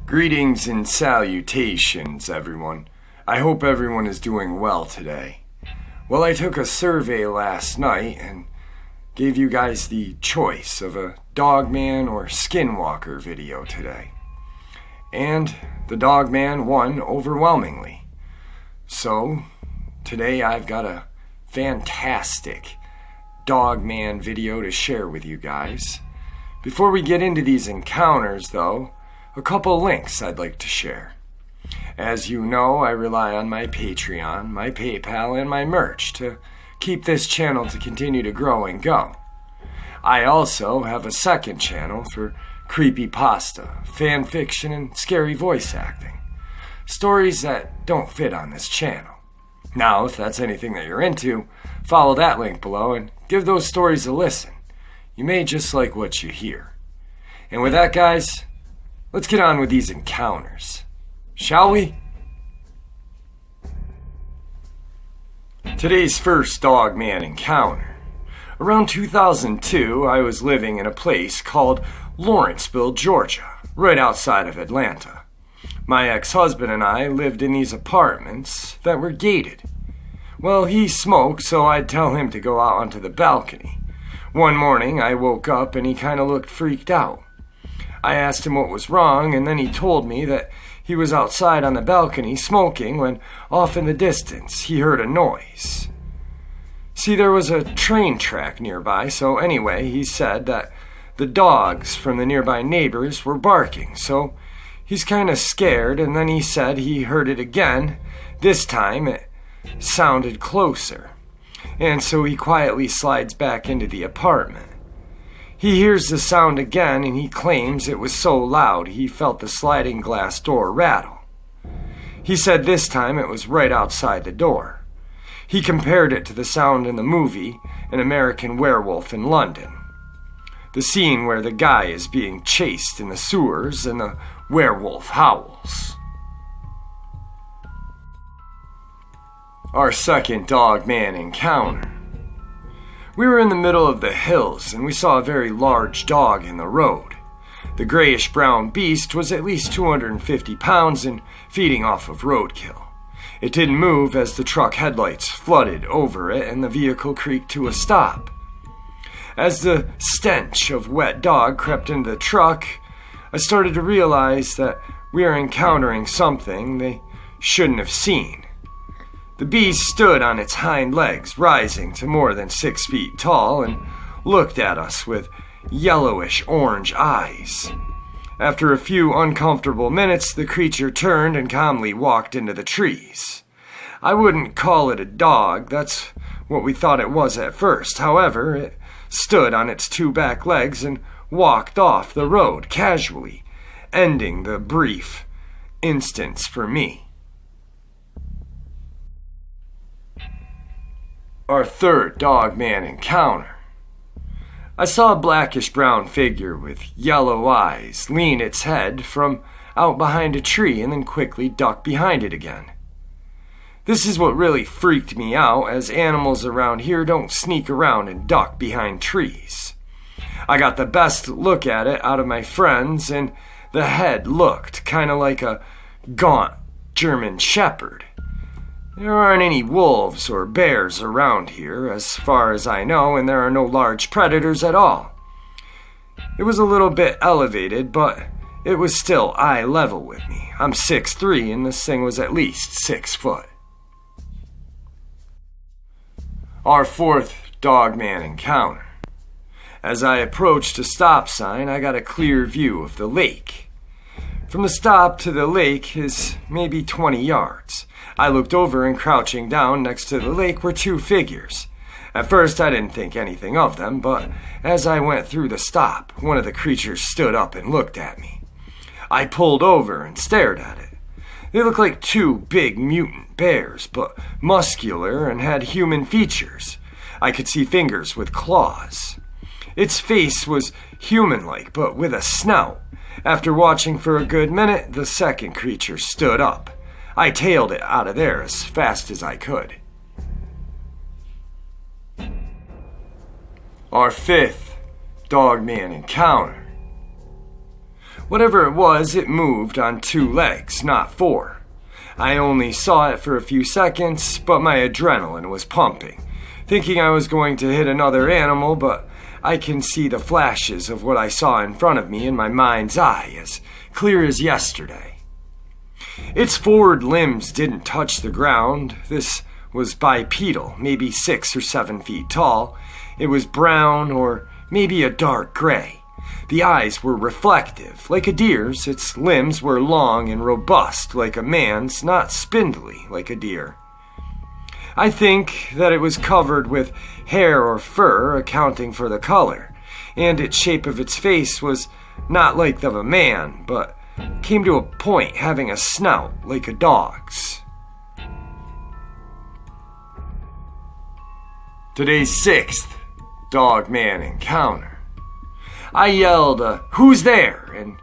Greetings and salutations, everyone. I hope everyone is doing well today. Well, I took a survey last night and gave you guys the choice of a Dogman or Skinwalker video today. And the Dogman won overwhelmingly. So, today I've got a fantastic Dogman video to share with you guys. Before we get into these encounters, though, a couple links I'd like to share. As you know, I rely on my Patreon, my PayPal, and my merch to keep this channel to continue to grow and go. I also have a second channel for creepypasta, fan fiction, and scary voice acting. Stories that don't fit on this channel. Now, if that's anything that you're into, follow that link below and give those stories a listen. You may just like what you hear. And with that, guys, let's get on with these encounters, shall we? Today's first Dogman encounter. Around 2002, I was living in a place called Lawrenceville, Georgia, right outside of Atlanta. My ex-husband and I lived in these apartments that were gated. Well, he smoked, so I'd tell him to go out onto the balcony. One morning, I woke up and he kind of looked freaked out. I asked him what was wrong, and then he told me that he was outside on the balcony smoking when, off in the distance, he heard a noise. See, there was a train track nearby, so anyway, he said that the dogs from the nearby neighbors were barking, so he's kind of scared, and then he said he heard it again. This time, it sounded closer, and so he quietly slides back into the apartment. He hears the sound again, and he claims it was so loud he felt the sliding glass door rattle. He said this time it was right outside the door. He compared it to the sound in the movie An American Werewolf in London. The scene where the guy is being chased in the sewers and the werewolf howls. Our second Dogman encounter. We were in the middle of the hills, and we saw a very large dog in the road. The grayish-brown beast was at least 250 pounds and feeding off of roadkill. It didn't move as the truck headlights flooded over it and the vehicle creaked to a stop. As the stench of wet dog crept into the truck, I started to realize that we are encountering something they shouldn't have seen. The beast stood on its hind legs, rising to more than 6 feet tall, and looked at us with yellowish-orange eyes. After a few uncomfortable minutes, the creature turned and calmly walked into the trees. I wouldn't call it a dog, that's what we thought it was at first. However, it stood on its 2 back legs and walked off the road casually, ending the brief instance for me. Our third Dogman encounter. I saw a blackish-brown figure with yellow eyes lean its head from out behind a tree and then quickly duck behind it again. This is what really freaked me out, as animals around here don't sneak around and duck behind trees. I got the best look at it out of my friends, and the head looked kind of like a gaunt German shepherd. There aren't any wolves or bears around here, as far as I know, and there are no large predators at all. It was a little bit elevated, but it was still eye level with me. I'm 6'3", and this thing was at least 6 foot. Our fourth Dogman encounter. As I approached a stop sign, I got a clear view of the lake. From the stop to the lake is maybe 20 yards. I looked over, and crouching down next to the lake were 2 figures. At first I didn't think anything of them, but as I went through the stop, one of the creatures stood up and looked at me. I pulled over and stared at it. They looked like 2 big mutant bears, but muscular and had human features. I could see fingers with claws. Its face was human-like, but with a snout. After watching for a good minute, the second creature stood up. I tailed it out of there as fast as I could. Our fifth Dogman Encounter. Whatever it was, it moved on 2 legs, not 4. I only saw it for a few seconds, but my adrenaline was pumping, thinking I was going to hit another animal, but I can see the flashes of what I saw in front of me in my mind's eye as clear as yesterday. Its forward limbs didn't touch the ground. This was bipedal, maybe 6 or 7 feet tall. It was brown or maybe a dark gray. The eyes were reflective, like a deer's. Its limbs were long and robust, like a man's, not spindly, like a deer. I think that it was covered with hair or fur, accounting for the color, and its shape of its face was not like that of a man, but came to a point having a snout like a dog's. Today's 6th Dogman Encounter. I yelled, "Who's there?" and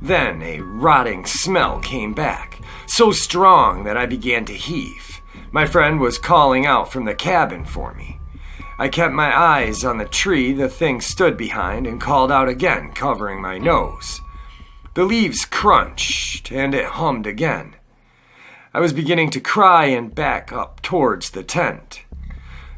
then a rotting smell came back, so strong that I began to heave. My friend was calling out from the cabin for me. I kept my eyes on the tree the thing stood behind and called out again, covering my nose. The leaves crunched, and it hummed again. I was beginning to cry and back up towards the tent.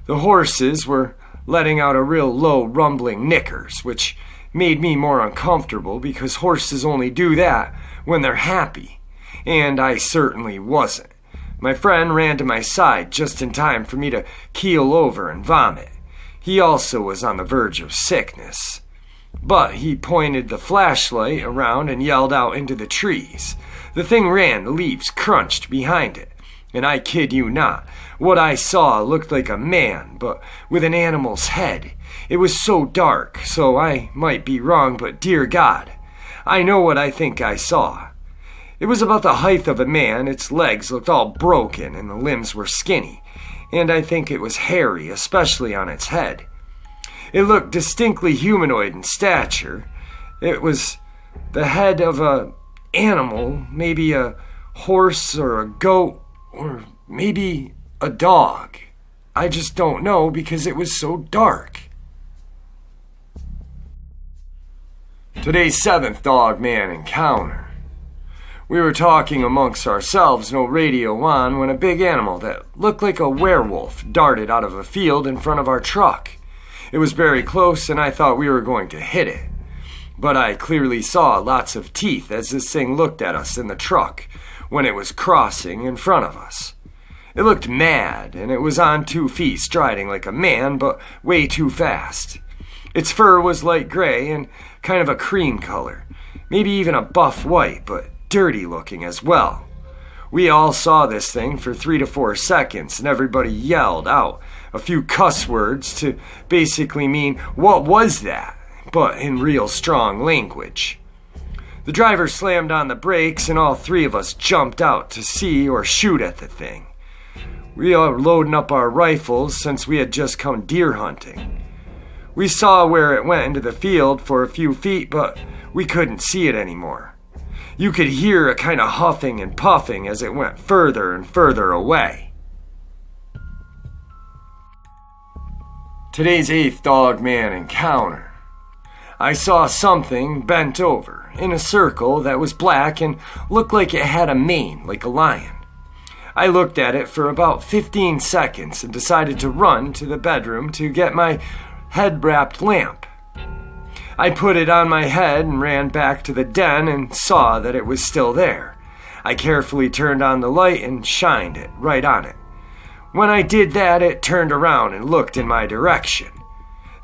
The horses were letting out a real low rumbling knickers, which made me more uncomfortable because horses only do that when they're happy, and I certainly wasn't. My friend ran to my side just in time for me to keel over and vomit. He also was on the verge of sickness. But he pointed the flashlight around and yelled out into the trees. The thing ran, the leaves crunched behind it. And I kid you not, what I saw looked like a man, but with an animal's head. It was so dark, so I might be wrong, but dear God, I know what I think I saw. It was about the height of a man, its legs looked all broken, and the limbs were skinny, and I think it was hairy, especially on its head. It looked distinctly humanoid in stature. It was the head of an animal, maybe a horse or a goat, or maybe a dog. I just don't know because it was so dark. Today's 7th Dogman Encounter. We were talking amongst ourselves, no radio on, when a big animal that looked like a werewolf darted out of a field in front of our truck. It was very close, and I thought we were going to hit it. But I clearly saw lots of teeth as this thing looked at us in the truck when it was crossing in front of us. It looked mad, and it was on 2 feet, striding like a man, but way too fast. Its fur was light gray and kind of a cream color, maybe even a buff white, but dirty looking as well. We all saw this thing for 3 to 4 seconds, and everybody yelled out a few cuss words to basically mean, "What was that?" but in real strong language. The driver slammed on the brakes, and all 3 of us jumped out to see or shoot at the thing. We are loading up our rifles since we had just come deer hunting. We saw where it went into the field for a few feet, but we couldn't see it anymore. You could hear a kind of huffing and puffing as it went further and further away. Today's 8th Dogman Encounter. I saw something bent over in a circle that was black and looked like it had a mane like a lion. I looked at it for about 15 seconds and decided to run to the bedroom to get my head-wrapped lamp. I put it on my head and ran back to the den and saw that it was still there. I carefully turned on the light and shined it right on it. When I did that, it turned around and looked in my direction.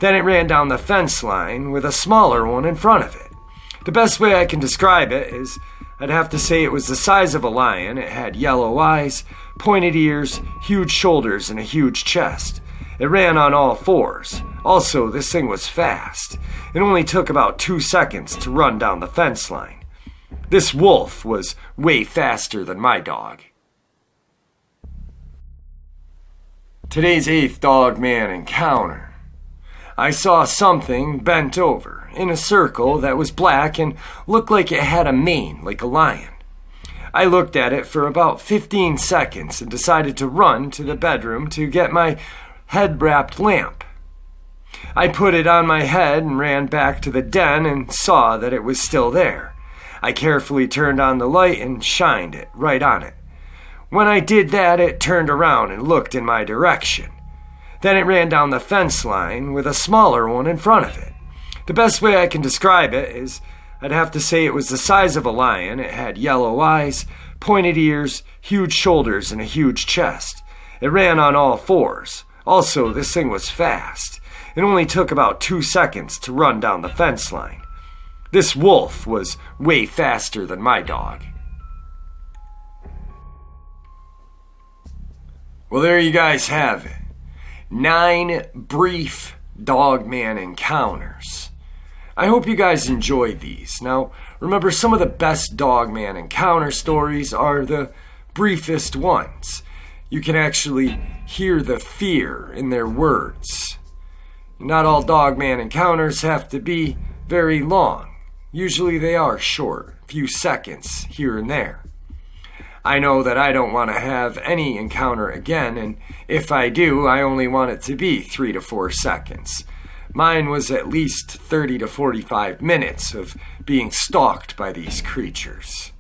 Then it ran down the fence line with a smaller one in front of it. The best way I can describe it is I'd have to say it was the size of a lion. It had yellow eyes, pointed ears, huge shoulders, and a huge chest. It ran on all 4s. Also, this thing was fast. It only took about 2 seconds to run down the fence line. This wolf was way faster than my dog. Today's 8th Dogman Encounter. I saw something bent over in a circle that was black and looked like it had a mane like a lion. I looked at it for about 15 seconds and decided to run to the bedroom to get my head-wrapped lamp. I put it on my head and ran back to the den and saw that it was still there. I carefully turned on the light and shined it right on it. When I did that, it turned around and looked in my direction. Then it ran down the fence line with a smaller one in front of it. The best way I can describe it is I'd have to say it was the size of a lion. It had yellow eyes, pointed ears, huge shoulders, and a huge chest. It ran on all fours. Also, this thing was fast. It only took about 2 seconds to run down the fence line. This wolf was way faster than my dog. Well, there you guys have it. 9 brief Dogman encounters. I hope you guys enjoyed these. Now, remember, some of the best Dogman encounter stories are the briefest ones. You can actually hear the fear in their words. Not all Dogman encounters have to be very long. Usually they are short, a few seconds here and there. I know that I don't want to have any encounter again, and if I do, I only want it to be 3 to 4 seconds. Mine was at least 30 to 45 minutes of being stalked by these creatures.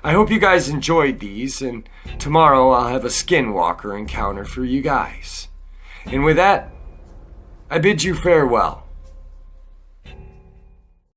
I hope you guys enjoyed these, and tomorrow I'll have a skinwalker encounter for you guys. And with that, I bid you farewell.